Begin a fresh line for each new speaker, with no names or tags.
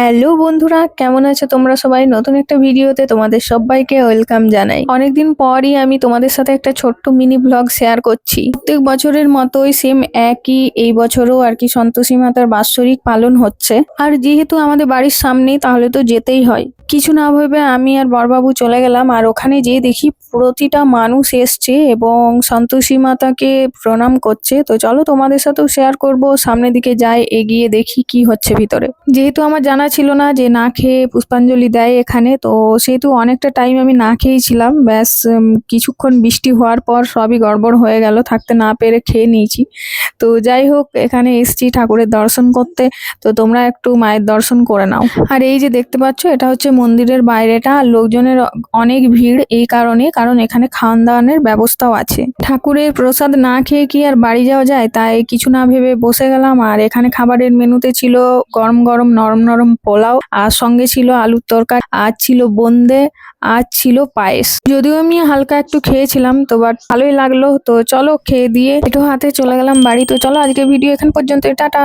Hello বন্ধুরা, কেমন আছো তোমরা সবাই? নতুন একটা ভিডিওতে তোমাদের সবাইকে ওয়েলকাম জানাই। অনেকদিন পরই আমি তোমাদের সাথে একটা ছোট্ট মিনি ব্লগ শেয়ার করছি। প্রত্যেক বছরের মতোই সেম একই এই বছরও আর কি সন্তোষী মাতার বাৎসরিক পালন হচ্ছে। আর যেহেতু আমাদের বাড়ির সামনেই, তাহলে তো যেতেই হয়। কিছু না ভেবে আমি আর বড়বাবু চলে গেলাম, আর ওখানে যেয়ে দেখি প্রতিটা মানুষ এসছে এবং সন্তোষী মাতাকে প্রণাম করছে। তো চলো তোমাদের সাথেও শেয়ার করব। সামনের দিকে যাই, এগিয়ে দেখি কি হচ্ছে ভিতরে। যেহেতু আমার জানা ছিল না যে না খেয়ে পুষ্পাঞ্জলি দেয় এখানে, তো সেহেতু অনেকটা টাইম আমি না খেয়েই ছিলাম। ব্যাস কিছুক্ষণ বৃষ্টি হওয়ার পর সবই গড়বড় হয়ে গেল, থাকতে না পেরে খেয়ে নিয়েছি। তো যাই হোক, এখানে এসছি ঠাকুরের দর্শন করতে। তো তোমরা একটু মায়ের দর্শন করে নাও। আর এই যে দেখতে পাচ্ছ, এটা হচ্ছে মন্দিরের বাইরেটা। আর লোকজনের অনেক ভিড় এই কারণ এখানে খাওয়ান দাওয়ানের ব্যবস্থাও আছে। ঠাকুরের প্রসাদ না খেয়ে কি আর বাড়ি যাওয়া যায়? তাই কিছু না ভেবে বসে গেলাম। আর এখানে খাবারের মেনুতে ছিল গরম গরম নরম নরম পোলাও, আর সঙ্গে ছিল আলুর তরকারি, আর ছিল বোঁদে, আর ছিল পায়েস। যদিও আমি হালকা একটু খেয়েছিলাম, তো বাট ভালোই লাগলো। তো চলো খেয়ে দিয়ে একটু হাতে চলে গেলাম বাড়ি। তো চলো আজকে ভিডিও এখান পর্যন্ত, টাটা।